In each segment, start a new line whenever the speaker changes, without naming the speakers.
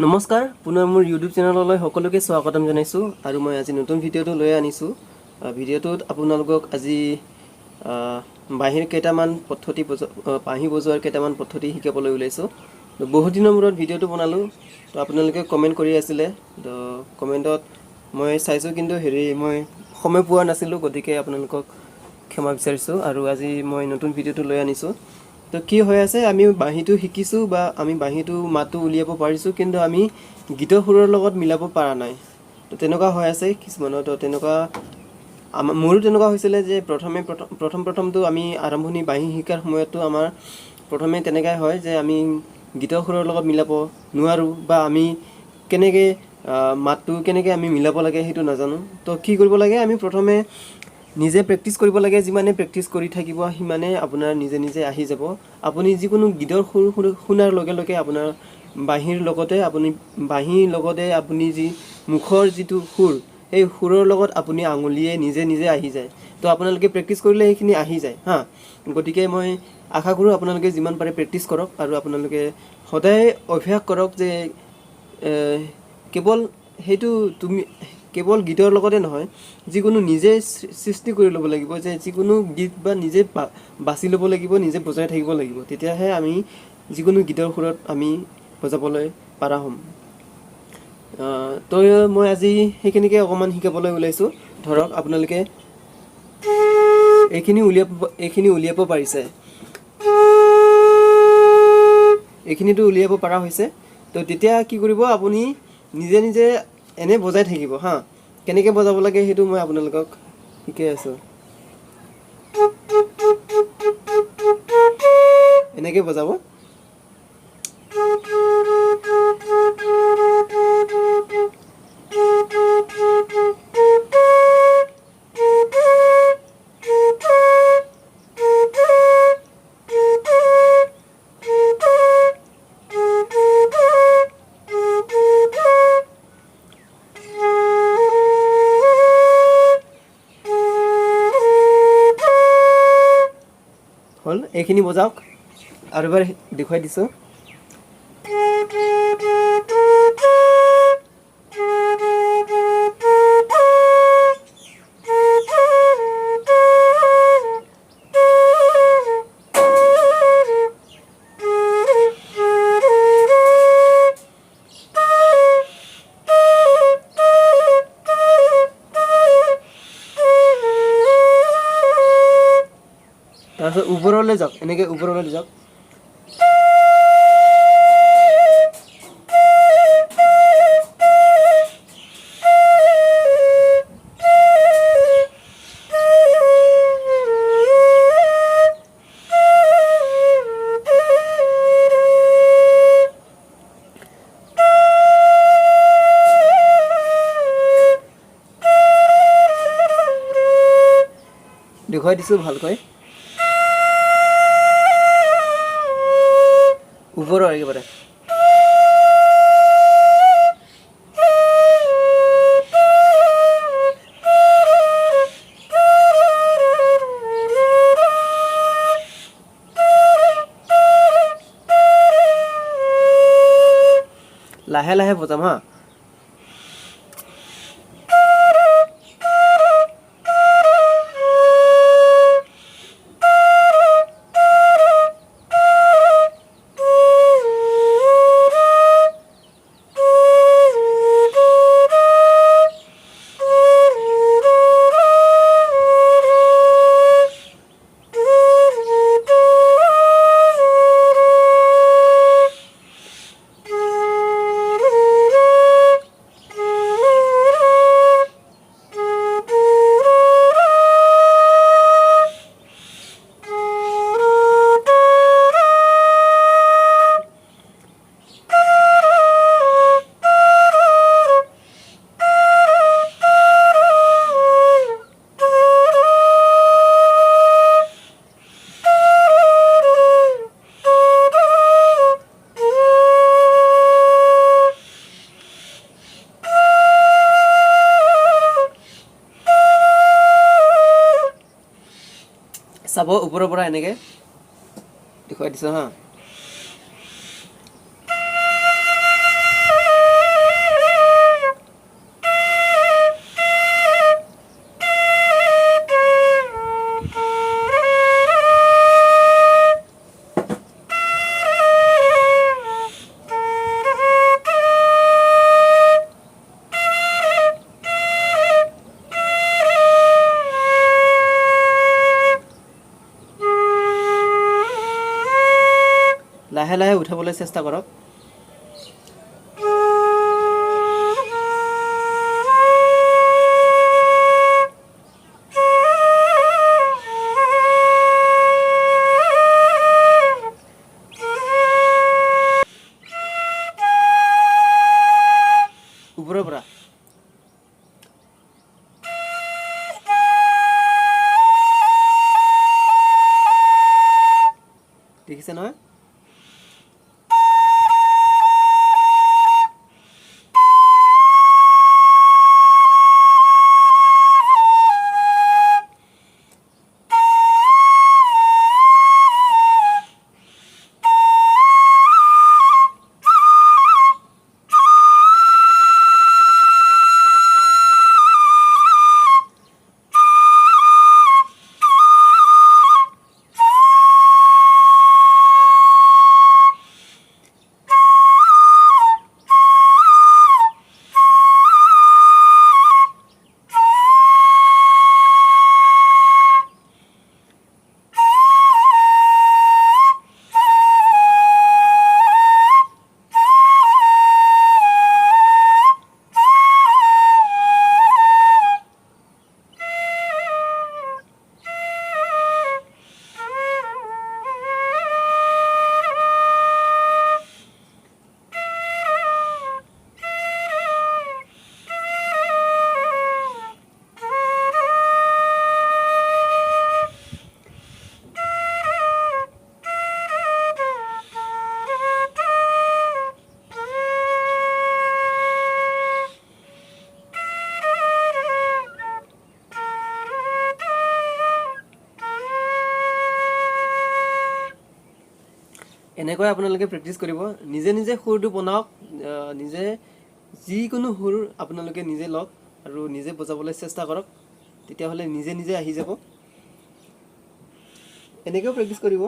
নমস্কাৰ পুনৰ মোৰ ইউটিউব চেনেললৈ সকলোকে স্বাগতম জনাইছোঁ আৰু মই আজি নতুন ভিডিঅ'টো লৈ আনিছোঁ। ভিডিঅ'টোত আপোনালোকক আজি বাঁহীৰ কেইটামান পদ্ধতি বাঁহী বজোৱাৰ কেইটামান পদ্ধতি শিকাবলৈ ওলাইছোঁ। বহুত দিনৰ মূৰত ভিডিঅ'টো বনালোঁ, তো আপোনালোকে কমেণ্ট কৰি আছিলে, তো কমেণ্টত মই চাইছোঁ, কিন্তু মই সময় পোৱা নাছিলোঁ, গতিকে আপোনালোকক ক্ষমা বিচাৰিছোঁ আৰু আজি মই নতুন ভিডিঅ'টো লৈ আনিছোঁ। তো কি হৈ আছে, আমি বাঁহীটো শিকিছোঁ বা আমি বাঁহীটো মাতটো উলিয়াব পাৰিছোঁ, কিন্তু আমি গীতৰ সুৰৰ লগত মিলাব পৰা নাই। তো তেনেকুৱা হৈ আছে কিছুমানৰ। তো তেনেকুৱা মোৰো তেনেকুৱা হৈছিলে যে প্ৰথমটো আমি আৰম্ভণি বাঁহী শিকাৰ সময়তো আমাৰ প্ৰথমে তেনেকৈ হয় যে আমি গীতৰ সুৰৰ লগত মিলাব নোৱাৰোঁ বা আমি কেনেকৈ মাতটো কেনেকৈ আমি মিলাব লাগে সেইটো নাজানো। তো কি কৰিব লাগে, আমি প্ৰথমে নিজে প্ৰেক্টিচ কৰিব লাগে। যিমানে প্ৰেক্টিচ কৰি থাকিব সিমানে আপোনাৰ নিজে নিজে আহি যাব। আপুনি যিকোনো গীতৰ সুৰ শুনাৰ লগে লগে আপোনাৰ বাঁহীৰ লগতে আপুনি যি মুখৰ যিটো সুৰ, সেই সুৰৰ লগত আপুনি আঙুলিয়ে নিজে নিজে আহি যায়। তো আপোনালোকে প্ৰেক্টিচ কৰিলে সেইখিনি আহি যায় গতিকে মই আশা কৰোঁ আপোনালোকে যিমান পাৰে প্ৰেক্টিচ কৰক আৰু আপোনালোকে সদায় অভ্যাস কৰক যে কেৱল গীতৰ লগতে নহয়, যিকোনো নিজে সৃষ্টি কৰি ল'ব লাগিব, যে যিকোনো গীত বা নিজে বাছি ল'ব লাগিব, নিজে বজাই থাকিব লাগিব, তেতিয়াহে আমি যিকোনো গীতৰ সুৰত আমি বজাবলৈ পাৰা হ'ম। তো মই আজি সেইখিনিকে অকণমান শিকাবলৈ ওলাইছোঁ। ধৰক আপোনালোকে এইখিনি উলিয়াব পাৰিছে, এইখিনিতো উলিয়াব পৰা হৈছে। তো তেতিয়া কি কৰিব, আপুনি নিজে নিজে এনে বজাই থাকিব কেনেকৈ বজাব লাগে সেইটো মই আপোনালোকক শিকাই আছোঁ। এনেকৈ বজাব। হ'ল, এইখিনি বজাওক। আৰু এবাৰ দেখুৱাই দিছোঁ। তাৰপিছত ওপৰলৈ যাওক, এনেকৈ ওপৰলৈ যাওক। দেখুৱাই দিছোঁ ভালকৈ। ওপৰৰ একেবাৰে লাহে লাহে বজাম চাব। ওপৰৰ পৰা এনেকৈ দেখুৱাই দিছোঁ লাহে লাহে উঠাবলৈ চেষ্টা কৰক। ওপৰৰ পৰা দেখিছে নহয়? এনেকৈ আপোনালোকে প্ৰেক্টিছ কৰিব। নিজে নিজে সুৰটো বনাওক, নিজে যিকোনো সুৰ আপোনালোকে নিজে লওক আৰু নিজে বজাবলৈ চেষ্টা কৰক, তেতিয়াহ'লে নিজে নিজে আহি যাব। এনেকৈও প্ৰেক্টিছ কৰিব।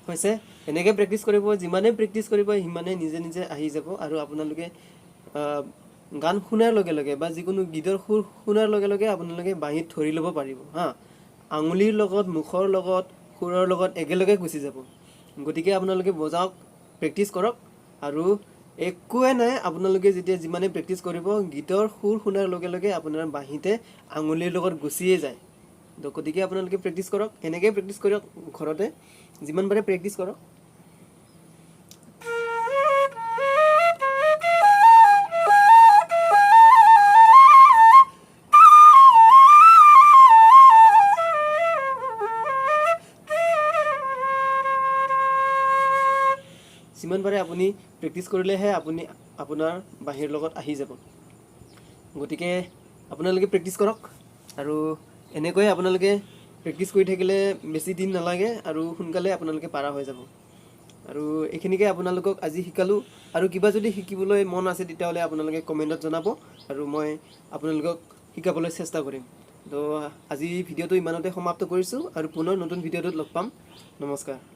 হৈছে এনেকৈ প্ৰেক্টিছ কৰিব। যিমানে প্ৰেক্টিছ কৰিব সিমানে নিজে নিজে আহি যাব। আৰু আপোনালোকে গান শুনাৰ লগে লগে বা যিকোনো গীতৰ সুৰ শুনাৰ লগে লগে আপোনালোকে বাঁহীত ধৰি ল'ব পাৰিব হা। আঙুলিৰ লগত মুখৰ লগত সুৰৰ লগত একেলগে গুচি যাব। গতিকে আপোনালোকে বজাওক, প্ৰেক্টিছ কৰক। আৰু একোৱে নাই, আপোনালোকে যেতিয়া যিমানে প্ৰেক্টিছ কৰিব গীতৰ সুৰ শুনাৰ লগে লগে আপোনাৰ বাঁহীতে আঙুলিৰ লগত গুচিয়ে যায়। তো গতিকে আপোনালোকে প্ৰেক্টিছ কৰক, এনেকৈ প্ৰেক্টিছ কৰক ঘৰতে, যিমান পাৰে প্ৰেক্টিছ কৰক। যিমান পাৰে আপুনি প্ৰেক্টিছ কৰিলেহে আপুনি আপোনাৰ বাঁহীৰ লগত আহি যাব। গতিকে আপোনালোকে প্ৰেক্টিছ কৰক। আৰু এনেকৈয়ে আপোনালোকে প্ৰেক্টিছ কৰি থাকিলে বেছি দিন নালাগে আৰু সোনকালে আপোনালোকে পাৰা হৈ যাব। আৰু এইখিনিকে আপোনালোকক আজি শিকালোঁ। আৰু কিবা যদি শিকিবলৈ মন আছে তেতিয়াহ'লে আপোনালোকে কমেণ্টত জনাব আৰু মই আপোনালোকক শিকাবলৈ চেষ্টা কৰিম। তো আজি ভিডিঅ'টো ইমানতে সমাপ্ত কৰিছোঁ আৰু পুনৰ নতুন ভিডিঅ'টোত লগ পাম। নমস্কাৰ।